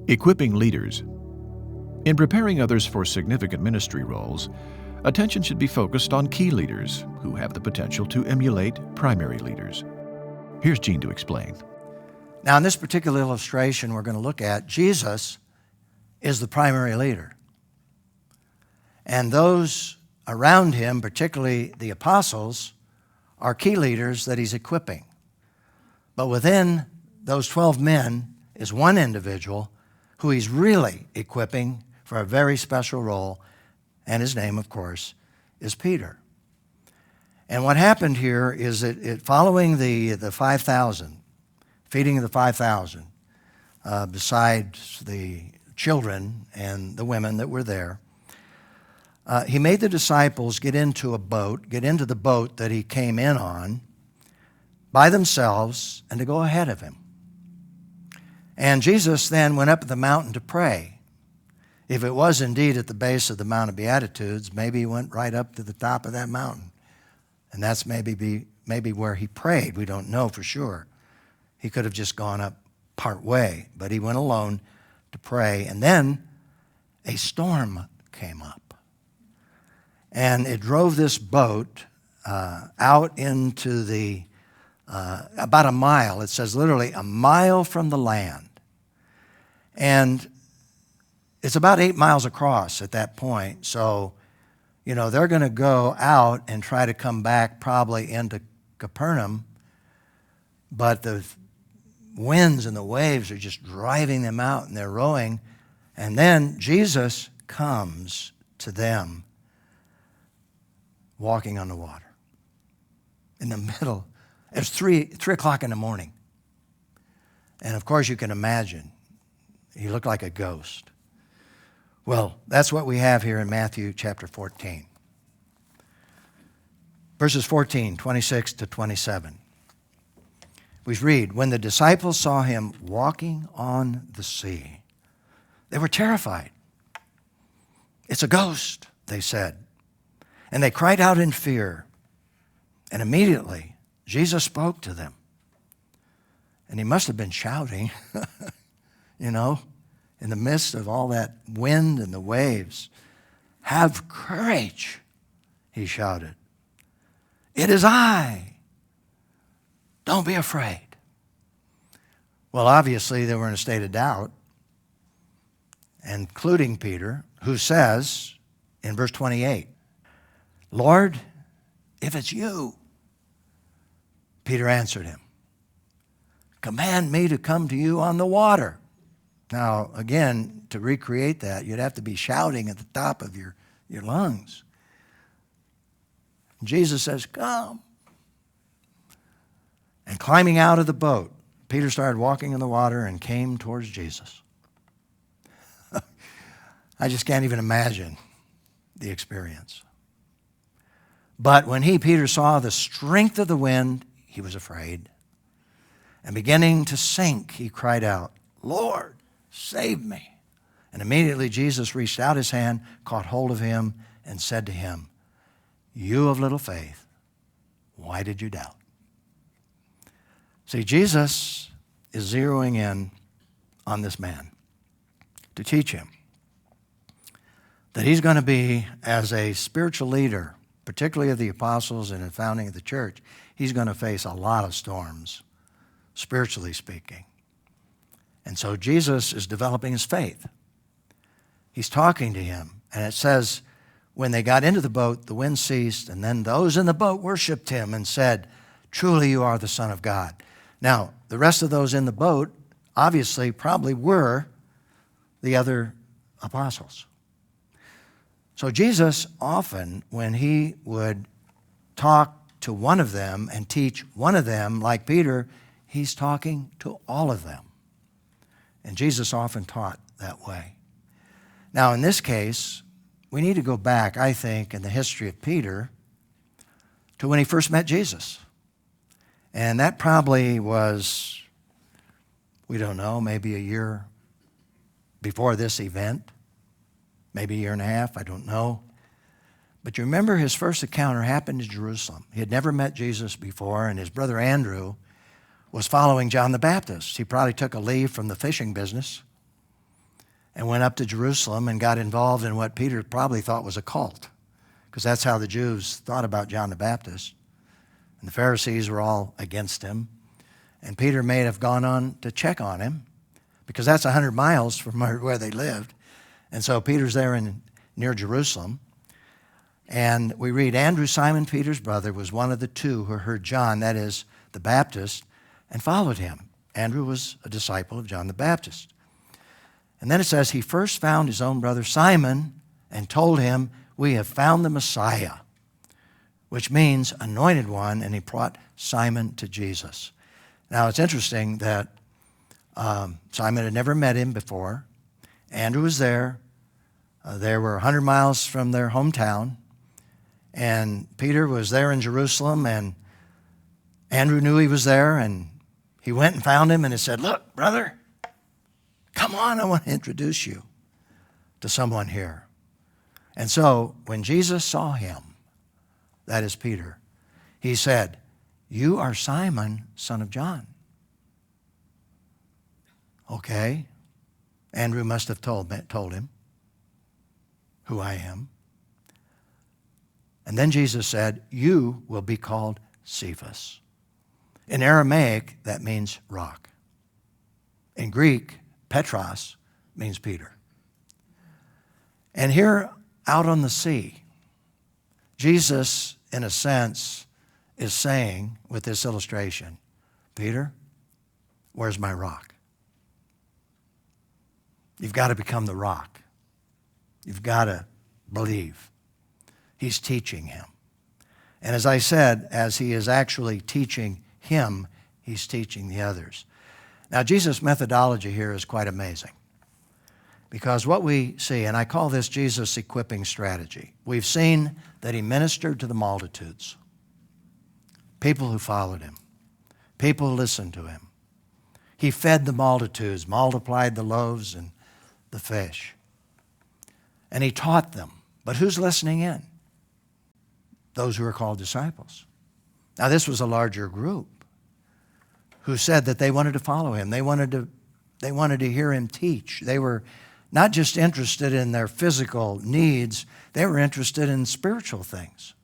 Equipping leaders. In preparing others for significant ministry roles, attention should be focused on key leaders who have the potential to emulate primary leaders. Here's Gene to explain. Now, in this particular illustration we're going to look at, Jesus is the primary leader. And those around him, particularly the apostles, are key leaders that he's equipping. But within those 12 men is one individual who he's really equipping for a very special role, and his name, of course, is Peter. And what happened here is that following the 5,000, feeding of the 5,000, besides the children and the women that were there, he made the disciples get into the boat that he came in on by themselves and to go ahead of him. And Jesus then went up the mountain to pray. If it was indeed at the base of the Mount of Beatitudes, maybe he went right up to the top of that mountain. And that's maybe where he prayed. We don't know for sure. He could have just gone up part way, but he went alone to pray. And then a storm came up. And it drove this boat out into the about a mile. It says literally a mile from the land. And it's about 8 miles across at that point. So, they're going to go out and try to come back probably into Capernaum. But the winds and the waves are just driving them out, and they're rowing. And then Jesus comes to them walking on the water in the middle. It's 3 o'clock in the morning. And of course you can imagine, he looked like a ghost. Well, that's what we have here in Matthew chapter 14. Verses 14, 26 to 27. We read, when the disciples saw him walking on the sea, they were terrified. It's a ghost, they said. And they cried out in fear. And immediately, Jesus spoke to them. And he must have been shouting, in the midst of all that wind and the waves. Have courage, he shouted. It is I. Don't be afraid. Well, obviously, they were in a state of doubt, including Peter, who says in verse 28, Lord, if it's you, Peter answered him, command me to come to you on the water. Now, again, to recreate that, you'd have to be shouting at the top of your lungs. Jesus says, come. And climbing out of the boat, Peter started walking in the water and came towards Jesus. I just can't even imagine the experience. But when Peter saw the strength of the wind, he was afraid. And beginning to sink, he cried out, Lord, save me. And immediately Jesus reached out his hand, caught hold of him, and said to him, you of little faith, why did you doubt? See, Jesus is zeroing in on this man to teach him that he's going to be, as a spiritual leader, particularly of the apostles and in founding of the church, he's going to face a lot of storms, spiritually speaking. And so Jesus is developing his faith. He's talking to him. And it says, when they got into the boat, the wind ceased, and then those in the boat worshiped him and said, truly you are the Son of God. Now, the rest of those in the boat obviously probably were the other apostles. So Jesus often, when he would talk to one of them and teach one of them, like Peter, he's talking to all of them. And Jesus often taught that way. Now, in this case, we need to go back, I think, in the history of Peter to when he first met Jesus. And that probably was, we don't know, maybe a year before this event, maybe a year and a half, I don't know. But you remember his first encounter happened in Jerusalem. He had never met Jesus before, and his brother Andrew was following John the Baptist. He probably took a leave from the fishing business and went up to Jerusalem and got involved in what Peter probably thought was a cult, because that's how the Jews thought about John the Baptist. And the Pharisees were all against him. And Peter may have gone on to check on him, because that's 100 miles from where they lived. And so Peter's there near Jerusalem. And we read, Andrew, Simon Peter's brother, was one of the two who heard John, that is, the Baptist, and followed him. Andrew was a disciple of John the Baptist. And then it says, he first found his own brother Simon and told him, we have found the Messiah, which means anointed one, and he brought Simon to Jesus. Now, it's interesting that Simon had never met him before. Andrew was there. They were 100 miles from their hometown. And Peter was there in Jerusalem, and Andrew knew he was there, and he went and found him and he said, look, brother, come on, I want to introduce you to someone here. And so when Jesus saw him, that is Peter, he said, you are Simon, son of John. Okay. Andrew must have told him who I am. And then Jesus said, you will be called Cephas. In Aramaic, that means rock. In Greek, Petros means Peter. And here out on the sea, Jesus, in a sense, is saying with this illustration, Peter, where's my rock? You've got to become the rock. You've got to believe. He's teaching him. And as I said, as he is actually teaching him, he's teaching the others. Now, Jesus' methodology here is quite amazing, because what we see, and I call this Jesus' equipping strategy. We've seen that he ministered to the multitudes, people who followed him, people who listened to him. He fed the multitudes, multiplied the loaves and the fish. And he taught them. But who's listening in? Those who are called disciples. Now, this was a larger group who said that they wanted to follow him. They wanted to hear him teach. They were not just interested in their physical needs, they were interested in spiritual things.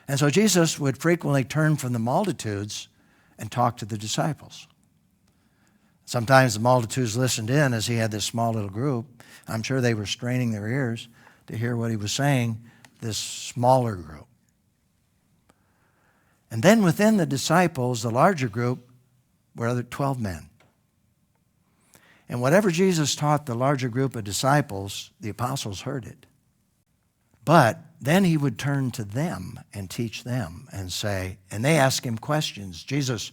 And so Jesus would frequently turn from the multitudes and talk to the disciples. Sometimes the multitudes listened in as he had this small little group. I'm sure they were straining their ears to hear what he was saying, this smaller group. And then within the disciples, the larger group, were other 12 men. And whatever Jesus taught the larger group of disciples, the apostles heard it. But then he would turn to them and teach them and say, and they ask him questions. Jesus,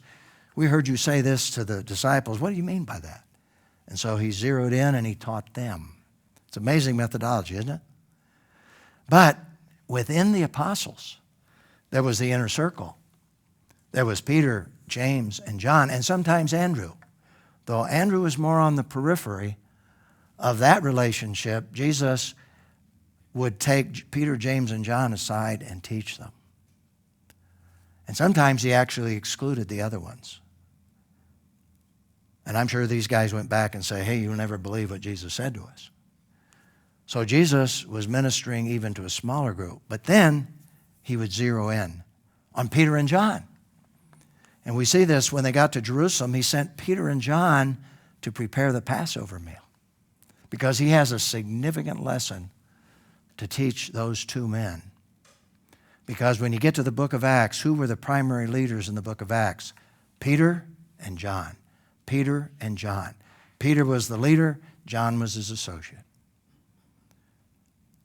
we heard you say this to the disciples. What do you mean by that? And so he zeroed in and he taught them. It's amazing methodology, isn't it? But within the apostles, there was the inner circle. There was Peter, James, and John, and sometimes Andrew. Though Andrew was more on the periphery of that relationship, Jesus would take Peter, James, and John aside and teach them. And sometimes he actually excluded the other ones. And I'm sure these guys went back and say, hey, you'll never believe what Jesus said to us. So Jesus was ministering even to a smaller group. But then he would zero in on Peter and John. And we see this when they got to Jerusalem. He sent Peter and John to prepare the Passover meal, because he has a significant lesson to teach those two men. Because when you get to the book of Acts, who were the primary leaders in the book of Acts? Peter and John. Peter and John. Peter was the leader. John was his associate.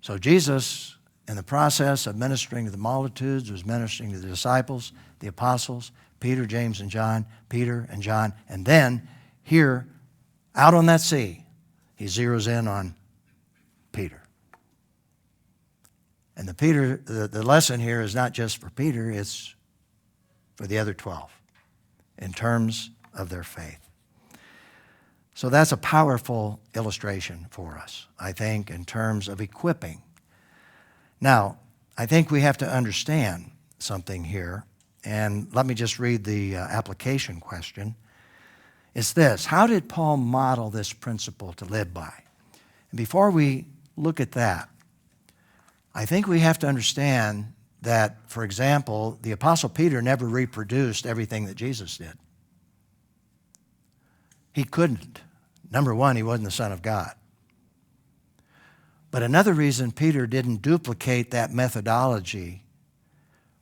So Jesus, in the process of ministering to the multitudes, was ministering to the disciples, the apostles, Peter, James, and John, Peter and John. And then here, out on that sea, he zeroes in on Peter. And the lesson here is not just for Peter, it's for the other 12 in terms of their faith. So that's a powerful illustration for us, I think, in terms of equipping. Now, I think we have to understand something here, and let me just read the application question. It's this: how did Paul model this principle to live by? And before we look at that, I think we have to understand that, for example, the Apostle Peter never reproduced everything that Jesus did. He couldn't. Number one, he wasn't the Son of God. But another reason Peter didn't duplicate that methodology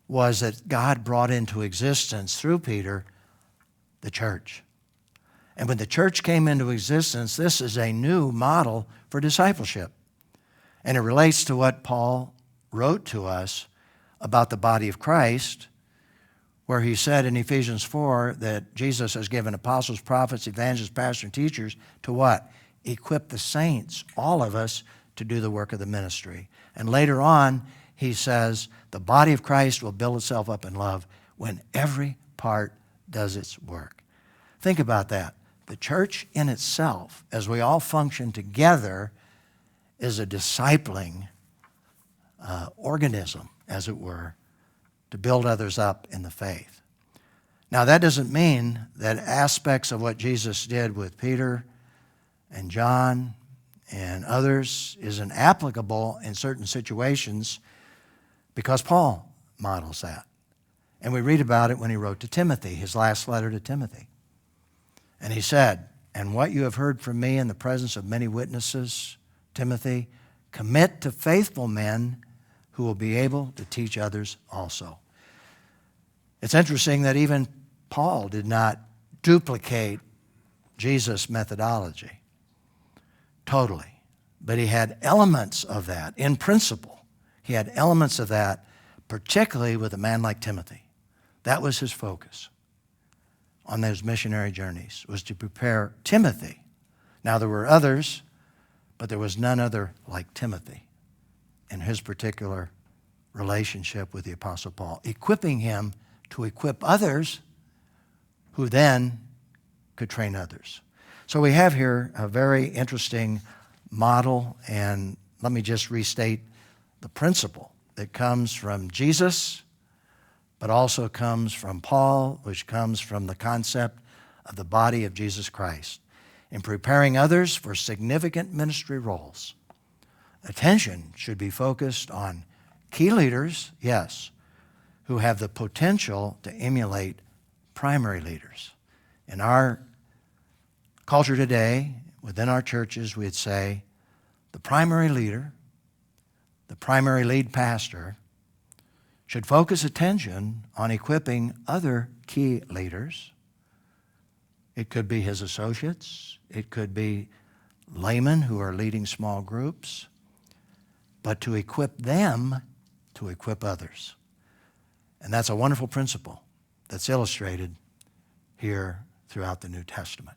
was that God brought into existence through Peter the church. And when the church came into existence, this is a new model for discipleship. And it relates to what Paul wrote to us about the body of Christ, where he said in Ephesians 4 that Jesus has given apostles, prophets, evangelists, pastors, and teachers to what? Equip the saints, all of us, to do the work of the ministry. And later on, he says, the body of Christ will build itself up in love when every part does its work. Think about that. The church in itself, as we all function together, is a discipling organism, as it were, to build others up in the faith. Now, that doesn't mean that aspects of what Jesus did with Peter and John and others isn't applicable in certain situations, because Paul models that. And we read about it when he wrote to Timothy, his last letter to Timothy. And he said, "And what you have heard from me in the presence of many witnesses, Timothy, commit to faithful men who will be able to teach others also." It's interesting that even Paul did not duplicate Jesus' methodology totally, but he had elements of that in principle. He had elements of that, particularly with a man like Timothy. That was his focus on those missionary journeys, was to prepare Timothy. Now, there were others, but there was none other like Timothy in his particular relationship with the Apostle Paul, equipping him to equip others who then could train others. So we have here a very interesting model, and let me just restate the principle that comes from Jesus, but also comes from Paul, which comes from the concept of the body of Jesus Christ. In preparing others for significant ministry roles, attention should be focused on key leaders, yes, who have the potential to emulate primary leaders. In our culture today, within our churches, we'd say the primary leader, the primary lead pastor, should focus attention on equipping other key leaders. It could be his associates. It could be laymen who are leading small groups. But to equip them to equip others. And that's a wonderful principle that's illustrated here throughout the New Testament.